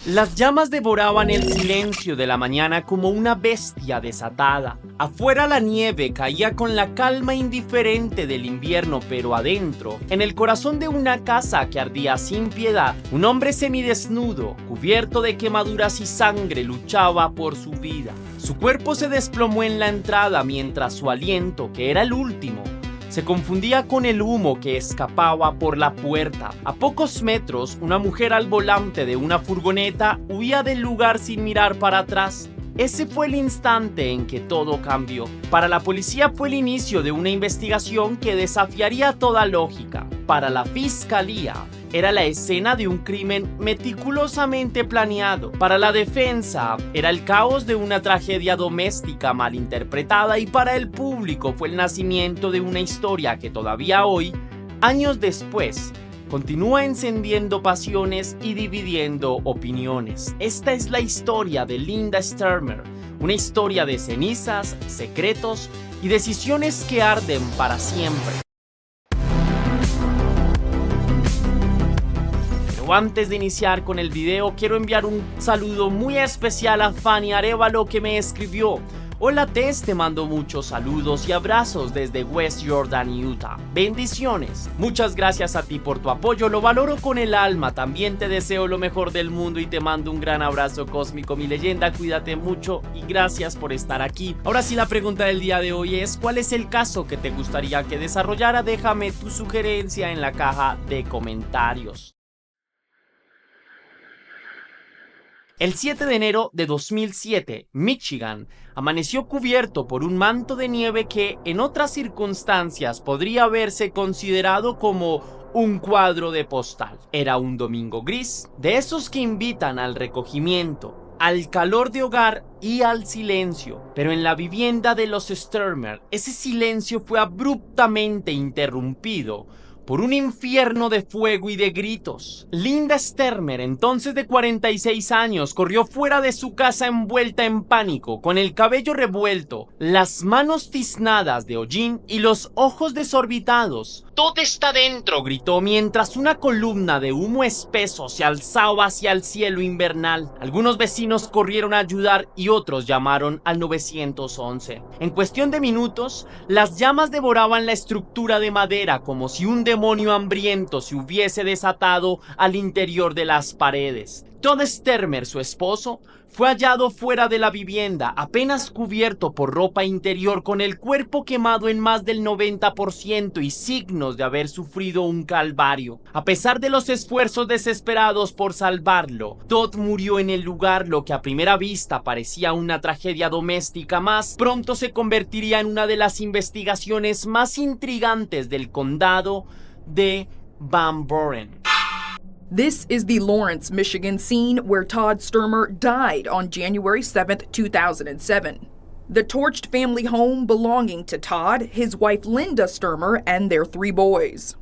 Las llamas devoraban el silencio de la mañana como una bestia desatada. Afuera la nieve caía con la calma indiferente del invierno, pero adentro, en el corazón de una casa que ardía sin piedad, un hombre semidesnudo, cubierto de quemaduras y sangre, luchaba por su vida. Su cuerpo se desplomó en la entrada mientras su aliento, que era el último, se confundía con el humo que escapaba por la puerta. A pocos metros, una mujer al volante de una furgoneta huía del lugar sin mirar para atrás. Ese fue el instante en que todo cambió. Para la policía fue el inicio de una investigación que desafiaría toda lógica. Para la fiscalía, era la escena de un crimen meticulosamente planeado. Para la defensa, era el caos de una tragedia doméstica mal interpretada, y para el público fue el nacimiento de una historia que todavía hoy, años después, continúa encendiendo pasiones y dividiendo opiniones. Esta es la historia de Linda Stermer, una historia de cenizas, secretos y decisiones que arden para siempre. Antes de iniciar con el video, quiero enviar un saludo muy especial a Fanny Arevalo, que me escribió: hola Tess, te mando muchos saludos y abrazos desde West Jordan, Utah. Bendiciones. Muchas gracias a ti por tu apoyo, lo valoro con el alma. También te deseo lo mejor del mundo y te mando un gran abrazo cósmico, mi leyenda. Cuídate mucho y gracias por estar aquí. Ahora sí, la pregunta del día de hoy es: ¿cuál es el caso que te gustaría que desarrollara? Déjame tu sugerencia en la caja de comentarios. El 7 de enero de 2007, Michigan amaneció cubierto por un manto de nieve que en otras circunstancias podría haberse considerado como un cuadro de postal. Era un domingo gris, de esos que invitan al recogimiento, al calor de hogar y al silencio. Pero en la vivienda de los Stermer, ese silencio fue abruptamente interrumpido por un infierno de fuego y de gritos. Linda Stermer, entonces de 46 años, corrió fuera de su casa envuelta en pánico, con el cabello revuelto, las manos tiznadas de hollín y los ojos desorbitados. «¡Todo está dentro!», gritó mientras una columna de humo espeso se alzaba hacia el cielo invernal. Algunos vecinos corrieron a ayudar y otros llamaron al 911. En cuestión de minutos, las llamas devoraban la estructura de madera como si un demonio hambriento se hubiese desatado al interior de las paredes. Todd Stermer, su esposo, fue hallado fuera de la vivienda, apenas cubierto por ropa interior, con el cuerpo quemado en más del 90% y signos de haber sufrido un calvario. A pesar de los esfuerzos desesperados por salvarlo, Todd murió en el lugar. Lo que a primera vista parecía una tragedia doméstica más, pronto se convertiría en una de las investigaciones más intrigantes del condado de Van Buren. This is the Lawrence, Michigan scene where Todd Stermer died on January 7th, 2007. The torched family home belonging to Todd, his wife Linda Stermer, and their 3 boys.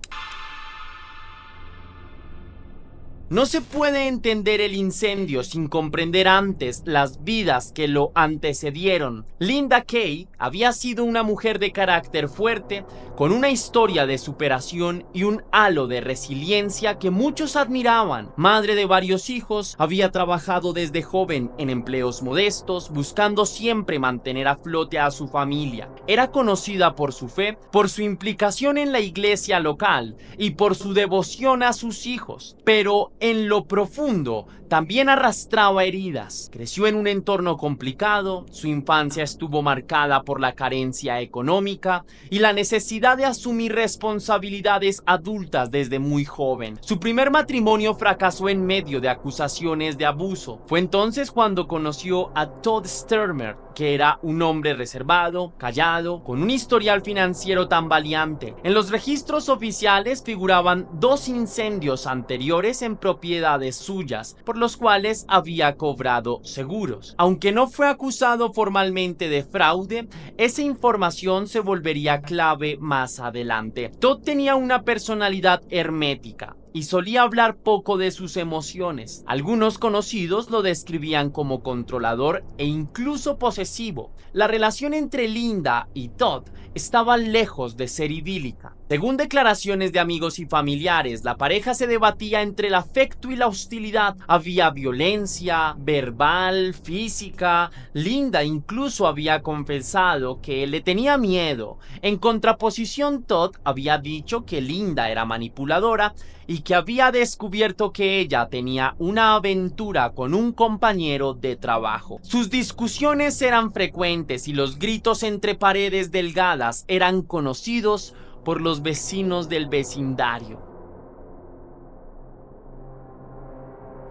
No se puede entender el incendio sin comprender antes las vidas que lo antecedieron. Linda Kay había sido una mujer de carácter fuerte, con una historia de superación y un halo de resiliencia que muchos admiraban. Madre de varios hijos, había trabajado desde joven en empleos modestos, buscando siempre mantener a flote a su familia. Era conocida por su fe, por su implicación en la iglesia local y por su devoción a sus hijos. Pero en lo profundo también arrastraba heridas. Creció en un entorno complicado, su infancia estuvo marcada por la carencia económica y la necesidad de asumir responsabilidades adultas desde muy joven. Su primer matrimonio fracasó en medio de acusaciones de abuso. Fue entonces cuando conoció a Todd Stermer, que era un hombre reservado, callado, con un historial financiero tambaleante. En los registros oficiales figuraban 2 incendios anteriores en propiedades suyas, por los cuales había cobrado seguros. Aunque no fue acusado formalmente de fraude, esa información se volvería clave más adelante. Todd tenía una personalidad hermética y solía hablar poco de sus emociones. Algunos conocidos lo describían como controlador e incluso posesivo. La relación entre Linda y Todd estaba lejos de ser idílica. Según declaraciones de amigos y familiares, la pareja se debatía entre el afecto y la hostilidad. Había violencia verbal, física. Linda incluso había confesado que le tenía miedo. En contraposición, Todd había dicho que Linda era manipuladora y que había descubierto que ella tenía una aventura con un compañero de trabajo. Sus discusiones eran frecuentes y los gritos entre paredes delgadas eran conocidos por los vecinos del vecindario.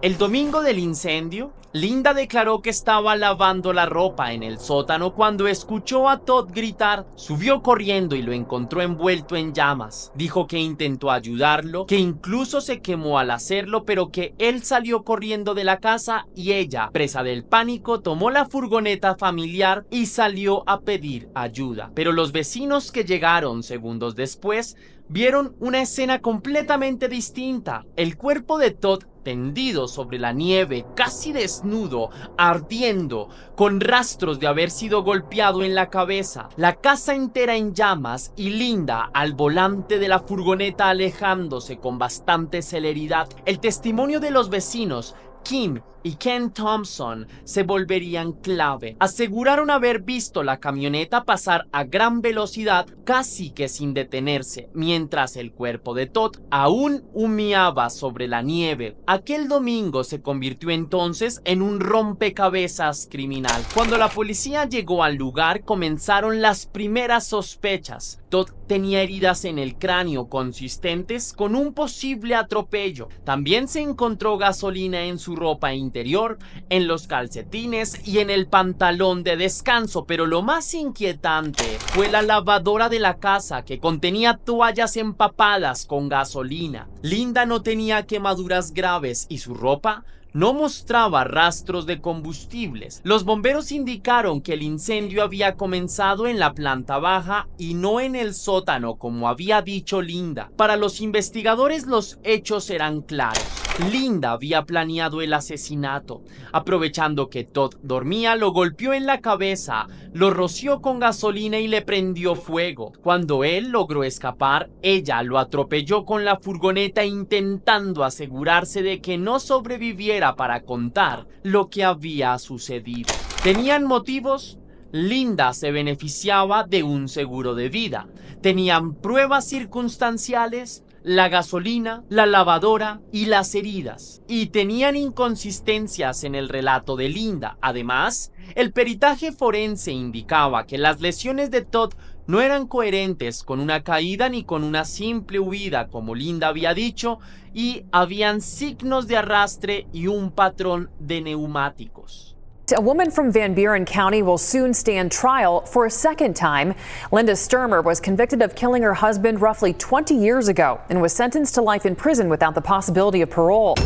El domingo del incendio, Linda declaró que estaba lavando la ropa en el sótano cuando escuchó a Todd gritar. Subió corriendo y lo encontró envuelto en llamas. Dijo que intentó ayudarlo, que incluso se quemó al hacerlo, pero que él salió corriendo de la casa y ella, presa del pánico, tomó la furgoneta familiar y salió a pedir ayuda. Pero los vecinos que llegaron segundos después vieron una escena completamente distinta. El cuerpo de Todd tendido sobre la nieve, casi desnudo, ardiendo, con rastros de haber sido golpeado en la cabeza, la casa entera en llamas y Linda al volante de la furgoneta alejándose con bastante celeridad. El testimonio de los vecinos, Kim y Ken Thompson, se volverían clave. Aseguraron haber visto la camioneta pasar a gran velocidad, casi que sin detenerse, mientras el cuerpo de Todd aún humeaba sobre la nieve. Aquel domingo se convirtió entonces en un rompecabezas criminal. Cuando la policía llegó al lugar, comenzaron las primeras sospechas. Todd tenía heridas en el cráneo consistentes con un posible atropello. También se encontró gasolina en su ropa interior, en los calcetines y en el pantalón de descanso, pero lo más inquietante fue la lavadora de la casa, que contenía toallas empapadas con gasolina. Linda no tenía quemaduras graves y su ropa no mostraba rastros de combustibles. Los bomberos indicaron que el incendio había comenzado en la planta baja y no en el sótano, como había dicho Linda. Para los investigadores, los hechos eran claros. Linda había planeado el asesinato. Aprovechando que Todd dormía, lo golpeó en la cabeza, lo roció con gasolina y le prendió fuego. Cuando él logró escapar, ella lo atropelló con la furgoneta, intentando asegurarse de que no sobreviviera para contar lo que había sucedido. ¿Tenían motivos? Linda se beneficiaba de un seguro de vida. ¿Tenían pruebas circunstanciales? La gasolina, la lavadora y las heridas. Y tenían inconsistencias en el relato de Linda. Además, el peritaje forense indicaba que las lesiones de Todd no eran coherentes con una caída ni con una simple huida, como Linda había dicho, y habían signos de arrastre y un patrón de neumáticos. A woman from Van Buren County will soon stand trial for a second time. Linda Sturmer was convicted of killing her husband roughly 20 years ago and was sentenced to life in prison without the possibility of parole.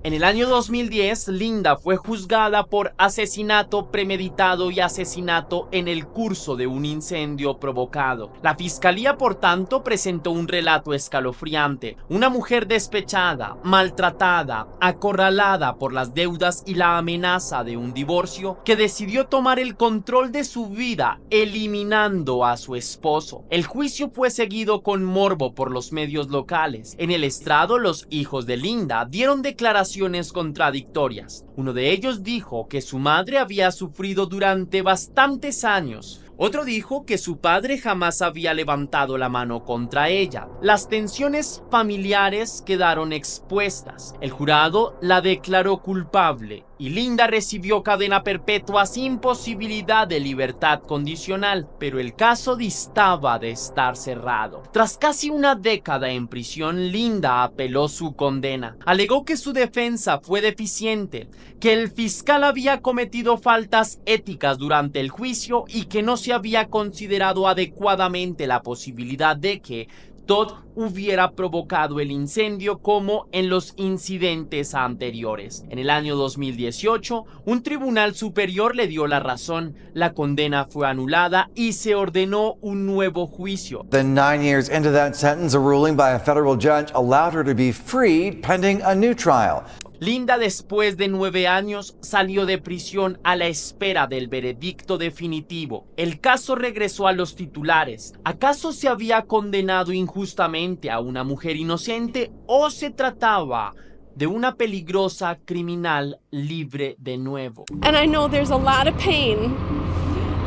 En el año 2010, Linda fue juzgada por asesinato premeditado y asesinato en el curso de un incendio provocado. La fiscalía, por tanto, presentó un relato escalofriante. Una mujer despechada, maltratada, acorralada por las deudas y la amenaza de un divorcio, que decidió tomar el control de su vida, eliminando a su esposo. El juicio fue seguido con morbo por los medios locales. En el estrado, los hijos de Linda dieron declaraciones contradictorias. Uno de ellos dijo que su madre había sufrido durante bastantes años. Otro dijo que su padre jamás había levantado la mano contra ella. Las tensiones familiares quedaron expuestas. El jurado la declaró culpable y Linda recibió cadena perpetua sin posibilidad de libertad condicional, pero el caso distaba de estar cerrado. Tras casi una década en prisión, Linda apeló su condena. Alegó que su defensa fue deficiente, que el fiscal había cometido faltas éticas durante el juicio y que no se había considerado adecuadamente la posibilidad de que Todd hubiera provocado el incendio como en los incidentes anteriores. En el año 2018, un tribunal superior le dio la razón, la condena fue anulada y se ordenó un nuevo juicio. Then 9 years into that sentence, a ruling by a federal judge allowed her to be freed pending a new trial. Linda, después de 9 años, salió de prisión a la espera del veredicto definitivo. El caso regresó a los titulares. ¿Acaso se había condenado injustamente a una mujer inocente o se trataba de una peligrosa criminal libre de nuevo? And I know there's a lot of pain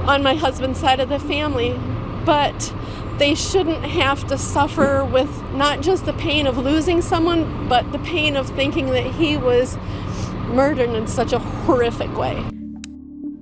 on my husband's side of the family, but they shouldn't have to suffer with not just the pain of losing someone, but the pain of thinking that he was murdered in such a horrific way.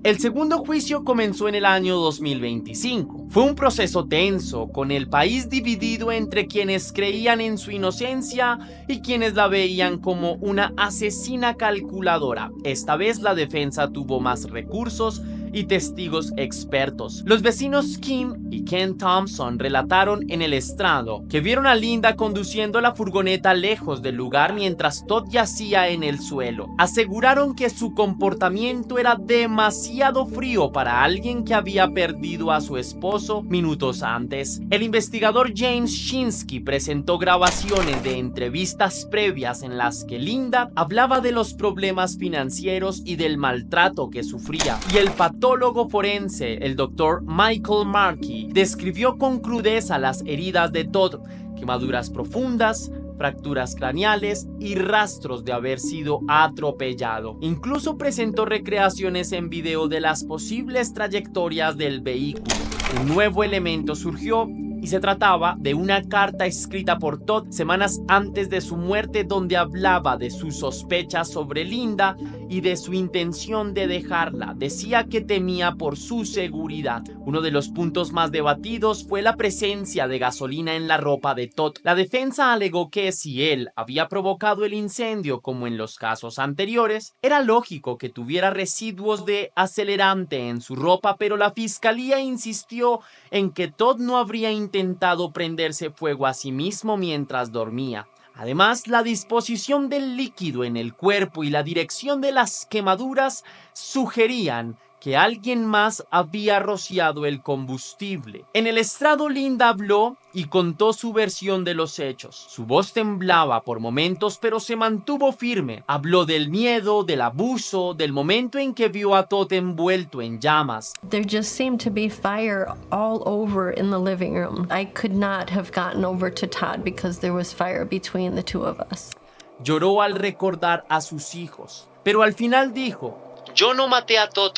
El segundo juicio comenzó en el año 2025. Fue un proceso tenso, con el país dividido entre quienes creían en su inocencia y quienes la veían como una asesina calculadora. Esta vez la defensa tuvo más recursos y testigos expertos. Los vecinos Kim y Ken Thompson relataron en el estrado que vieron a Linda conduciendo la furgoneta lejos del lugar mientras Todd yacía en el suelo. Aseguraron que su comportamiento era demasiado frío para alguien que había perdido a su esposo minutos antes. El investigador James Shinsky presentó grabaciones de entrevistas previas en las que Linda hablaba de los problemas financieros y del maltrato que sufría, y el patólogo forense, el Dr. Michael Markey, describió con crudeza las heridas de Todd: quemaduras profundas, fracturas craneales y rastros de haber sido atropellado. Incluso presentó recreaciones en video de las posibles trayectorias del vehículo. Un nuevo elemento surgió y se trataba de una carta escrita por Todd semanas antes de su muerte, donde hablaba de sus sospechas sobre Linda y de su intención de dejarla. Decía que temía por su seguridad. Uno de los puntos más debatidos fue la presencia de gasolina en la ropa de Todd. La defensa alegó que si él había provocado el incendio como en los casos anteriores, era lógico que tuviera residuos de acelerante en su ropa, pero la fiscalía insistió en que Todd no habría intentado prenderse fuego a sí mismo mientras dormía. Además, la disposición del líquido en el cuerpo y la dirección de las quemaduras sugerían que alguien más había rociado el combustible. En el estrado, Linda habló y contó su versión de los hechos. Su voz temblaba por momentos, pero se mantuvo firme. Habló del miedo, del abuso, del momento en que vio a Todd envuelto en llamas. There just seemed to be fire all over in the living room. I could not have gotten over to Todd because there was fire between the two of us. Lloró al recordar a sus hijos, pero al final dijo: "Yo no maté a Todd.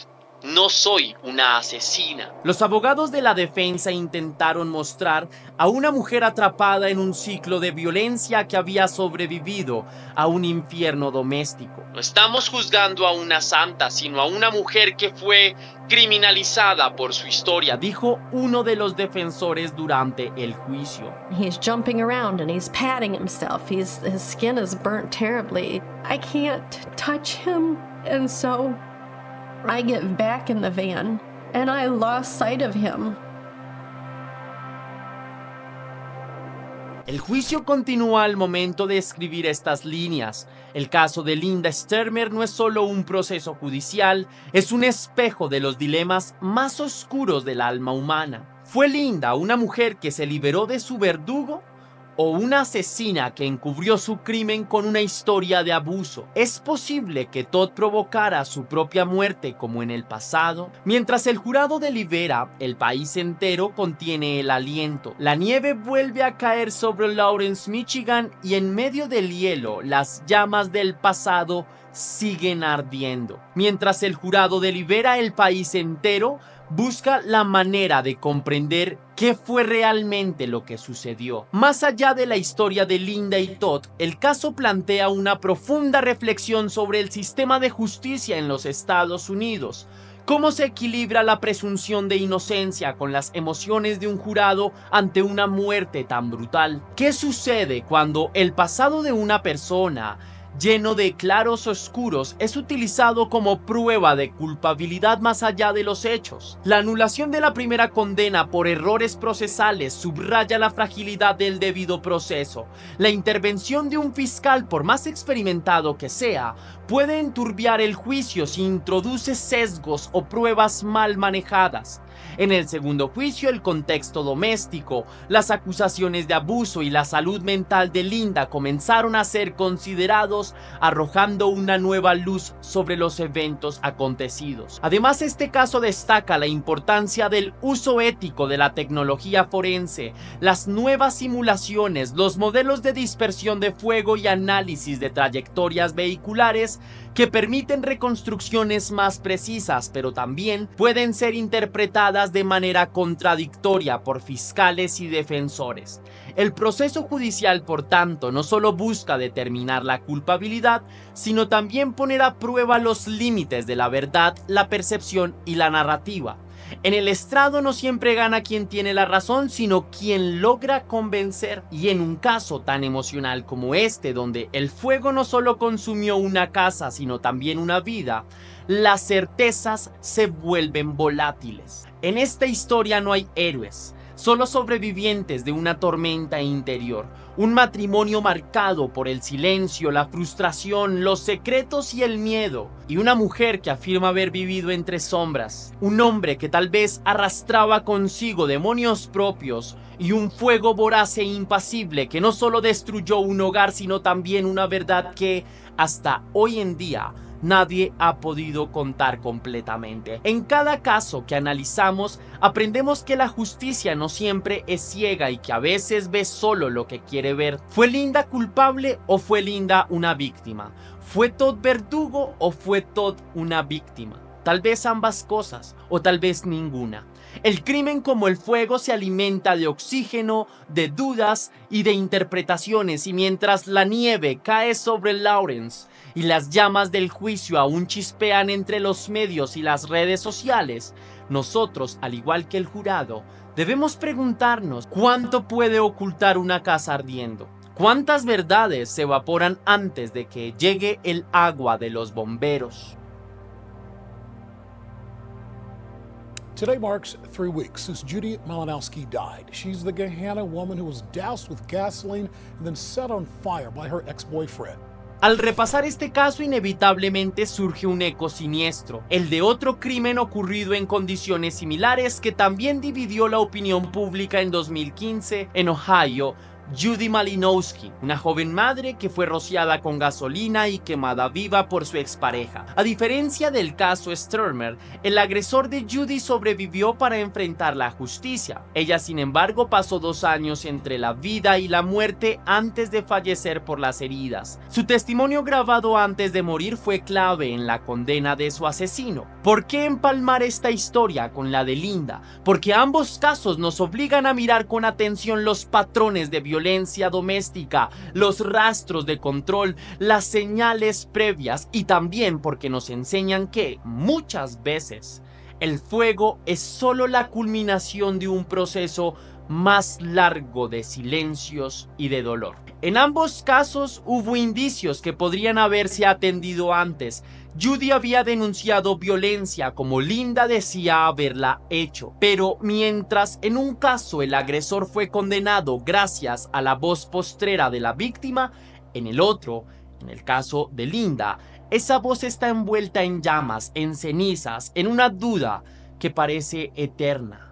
No soy una asesina". Los abogados de la defensa intentaron mostrar a una mujer atrapada en un ciclo de violencia que había sobrevivido a un infierno doméstico. No estamos juzgando a una santa, sino a una mujer que fue criminalizada por su historia, dijo uno de los defensores durante el juicio. He's jumping around and he's patting himself. His skin is burnt terribly. I can't touch him, and so I get back in the van, and I lost sight of him. El juicio continúa al momento de escribir estas líneas. El caso de Linda Stermer no es solo un proceso judicial, es un espejo de los dilemas más oscuros del alma humana. ¿Fue Linda una mujer que se liberó de su verdugo? ¿O una asesina que encubrió su crimen con una historia de abuso? ¿Es posible que Todd provocara su propia muerte como en el pasado? Mientras el jurado delibera, el país entero contiene el aliento. La nieve vuelve a caer sobre Lawrence, Michigan, y en medio del hielo, las llamas del pasado siguen ardiendo. Mientras el jurado delibera, el país entero busca la manera de comprender qué fue realmente lo que sucedió. Más allá de la historia de Linda y Todd, el caso plantea una profunda reflexión sobre el sistema de justicia en los Estados Unidos. ¿Cómo se equilibra la presunción de inocencia con las emociones de un jurado ante una muerte tan brutal? ¿Qué sucede cuando el pasado de una persona, lleno de claros oscuros, es utilizado como prueba de culpabilidad más allá de los hechos? La anulación de la primera condena por errores procesales subraya la fragilidad del debido proceso. La intervención de un fiscal, por más experimentado que sea, puede enturbiar el juicio si introduce sesgos o pruebas mal manejadas. En el segundo juicio, el contexto doméstico, las acusaciones de abuso y la salud mental de Linda comenzaron a ser considerados, arrojando una nueva luz sobre los eventos acontecidos. Además, este caso destaca la importancia del uso ético de la tecnología forense, las nuevas simulaciones, los modelos de dispersión de fuego y análisis de trayectorias vehiculares que permiten reconstrucciones más precisas, pero también pueden ser interpretadas de manera contradictoria por fiscales y defensores. El proceso judicial, por tanto, no solo busca determinar la culpabilidad, sino también poner a prueba los límites de la verdad, la percepción y la narrativa. En el estrado no siempre gana quien tiene la razón, sino quien logra convencer. Y en un caso tan emocional como este, donde el fuego no solo consumió una casa, sino también una vida, las certezas se vuelven volátiles. En esta historia no hay héroes, solo sobrevivientes de una tormenta interior, un matrimonio marcado por el silencio, la frustración, los secretos y el miedo, y una mujer que afirma haber vivido entre sombras, un hombre que tal vez arrastraba consigo demonios propios y un fuego voraz e impasible que no solo destruyó un hogar, sino también una verdad que hasta hoy en día nadie ha podido contar completamente. En cada caso que analizamos, aprendemos que la justicia no siempre es ciega y que a veces ve solo lo que quiere ver. ¿Fue Linda culpable o fue Linda una víctima? ¿Fue Todd verdugo o fue Todd una víctima? Tal vez ambas cosas o tal vez ninguna. El crimen, como el fuego, se alimenta de oxígeno, de dudas y de interpretaciones, y mientras la nieve cae sobre Lawrence y las llamas del juicio aún chispean entre los medios y las redes sociales, nosotros, al igual que el jurado, debemos preguntarnos cuánto puede ocultar una casa ardiendo. ¿Cuántas verdades se evaporan antes de que llegue el agua de los bomberos? Today marks 3 weeks since Judy Malinowski died. She's the Gahanna woman who was doused with gasoline and then set on fire by her ex-boyfriend. Al repasar este caso, inevitablemente surge un eco siniestro, el de otro crimen ocurrido en condiciones similares que también dividió la opinión pública en 2015 en Ohio. Judy Malinowski, una joven madre que fue rociada con gasolina y quemada viva por su expareja. A diferencia del caso Sturmer, el agresor de Judy sobrevivió para enfrentar la justicia. Ella, sin embargo, pasó 2 años entre la vida y la muerte antes de fallecer por las heridas. Su testimonio grabado antes de morir fue clave en la condena de su asesino. ¿Por qué empalmar esta historia con la de Linda? Porque ambos casos nos obligan a mirar con atención los patrones de violencia doméstica, los rastros de control, las señales previas, y también porque nos enseñan que muchas veces el fuego es solo la culminación de un proceso más largo de silencios y de dolor. En ambos casos hubo indicios que podrían haberse atendido antes. Judy había denunciado violencia, como Linda decía haberla hecho, pero mientras en un caso el agresor fue condenado gracias a la voz postrera de la víctima, en el otro, en el caso de Linda, esa voz está envuelta en llamas, en cenizas, en una duda que parece eterna.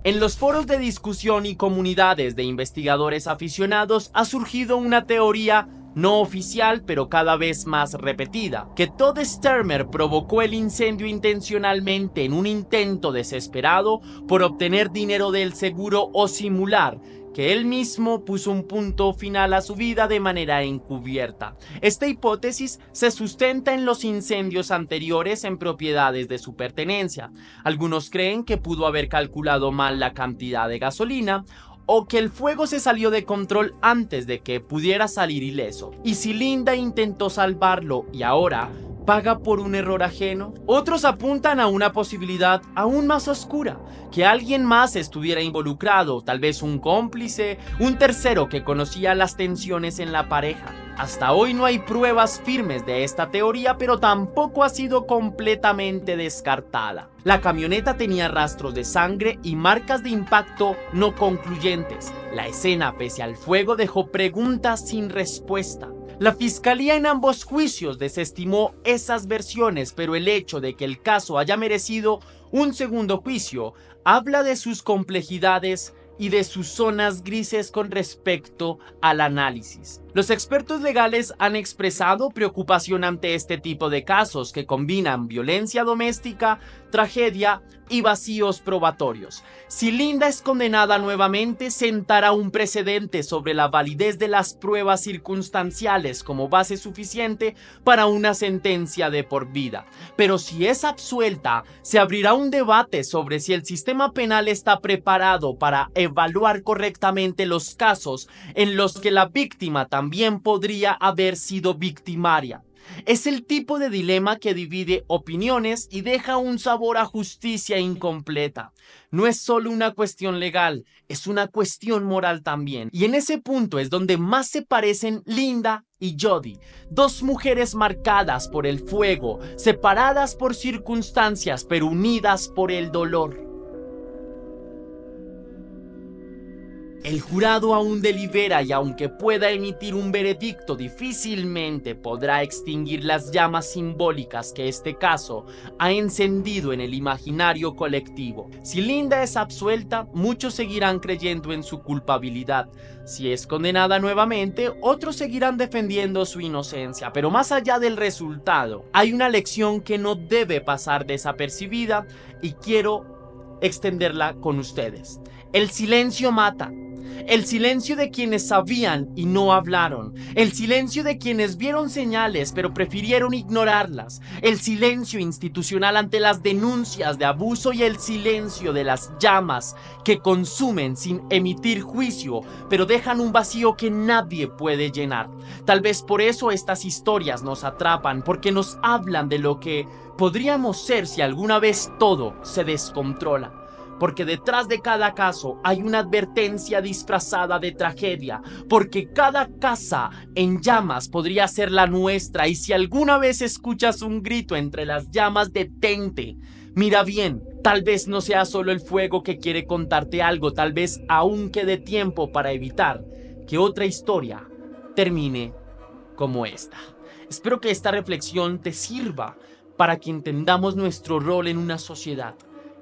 En los foros de discusión y comunidades de investigadores aficionados ha surgido una teoría no oficial, pero cada vez más repetida, que Todd Sturmer provocó el incendio intencionalmente en un intento desesperado por obtener dinero del seguro o simular que él mismo puso un punto final a su vida de manera encubierta. Esta hipótesis se sustenta en los incendios anteriores en propiedades de su pertenencia. Algunos creen que pudo haber calculado mal la cantidad de gasolina, o que el fuego se salió de control antes de que pudiera salir ileso. ¿Y si Linda intentó salvarlo y ahora paga por un error ajeno? Otros apuntan a una posibilidad aún más oscura, que alguien más estuviera involucrado, tal vez un cómplice, un tercero que conocía las tensiones en la pareja. Hasta hoy no hay pruebas firmes de esta teoría, pero tampoco ha sido completamente descartada. La camioneta tenía rastros de sangre y marcas de impacto no concluyentes. La escena, pese al fuego, dejó preguntas sin respuesta. La fiscalía en ambos juicios desestimó esas versiones, pero el hecho de que el caso haya merecido un segundo juicio habla de sus complejidades y de sus zonas grises con respecto al análisis. Los expertos legales han expresado preocupación ante este tipo de casos que combinan violencia doméstica, tragedia y vacíos probatorios. Si Linda es condenada nuevamente, sentará un precedente sobre la validez de las pruebas circunstanciales como base suficiente para una sentencia de por vida. Pero si es absuelta, se abrirá un debate sobre si el sistema penal está preparado para evaluar correctamente los casos en los que la víctima también podría haber sido victimaria. Es el tipo de dilema que divide opiniones y deja un sabor a justicia incompleta. No es solo una cuestión legal, es una cuestión moral también. Y en ese punto es donde más se parecen Linda y Jodi, dos mujeres marcadas por el fuego, separadas por circunstancias, pero unidas por el dolor. El jurado aún delibera y aunque pueda emitir un veredicto, difícilmente podrá extinguir las llamas simbólicas que este caso ha encendido en el imaginario colectivo. Si Linda es absuelta, muchos seguirán creyendo en su culpabilidad. Si es condenada nuevamente, otros seguirán defendiendo su inocencia. Pero más allá del resultado, hay una lección que no debe pasar desapercibida y quiero extenderla con ustedes. El silencio mata. El silencio de quienes sabían y no hablaron. El silencio de quienes vieron señales pero prefirieron ignorarlas. El silencio institucional ante las denuncias de abuso y el silencio de las llamas que consumen sin emitir juicio pero dejan un vacío que nadie puede llenar. Tal vez por eso estas historias nos atrapan, porque nos hablan de lo que podríamos ser si alguna vez todo se descontrola. Porque detrás de cada caso hay una advertencia disfrazada de tragedia, porque cada casa en llamas podría ser la nuestra, y si alguna vez escuchas un grito entre las llamas, detente, mira bien, tal vez no sea solo el fuego que quiere contarte algo, tal vez aún quede tiempo para evitar que otra historia termine como esta. Espero que esta reflexión te sirva para que entendamos nuestro rol en una sociedad.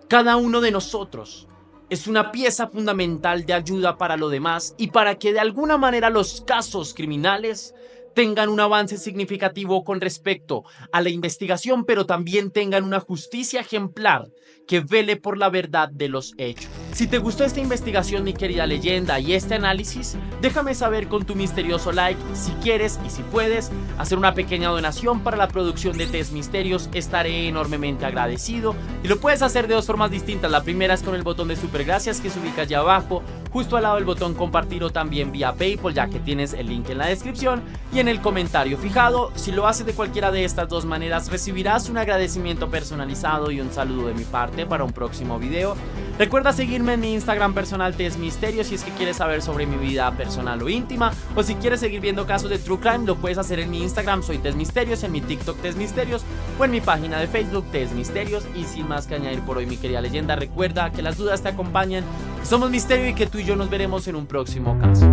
Cada uno de nosotros es una pieza fundamental de ayuda para lo demás y para que de alguna manera los casos criminales tengan un avance significativo con respecto a la investigación, pero también tengan una justicia ejemplar que vele por la verdad de los hechos. Si te gustó esta investigación, mi querida leyenda, y este análisis, déjame saber con tu misterioso like. Si quieres y si puedes hacer una pequeña donación para la producción de Test Misterios, estaré enormemente agradecido. Y lo puedes hacer de dos formas distintas. La primera es con el botón de super gracias que se ubica allá abajo, justo al lado del botón compartir, o también vía PayPal, ya que tienes el link en la descripción y en el comentario fijado. Si lo haces de cualquiera de estas dos maneras, recibirás un agradecimiento personalizado y un saludo de mi parte para un próximo video. Recuerda seguirme en mi Instagram personal Test Misterios si es que quieres saber sobre mi vida personal o íntima, o si quieres seguir viendo casos de True Crime, lo puedes hacer en mi Instagram, soy Test Misterios, en mi TikTok Test Misterios, o en mi página de Facebook Test Misterios. Y sin más que añadir por hoy, mi querida leyenda, recuerda que las dudas te acompañan, que somos misterio y que tú y yo nos veremos en un próximo caso.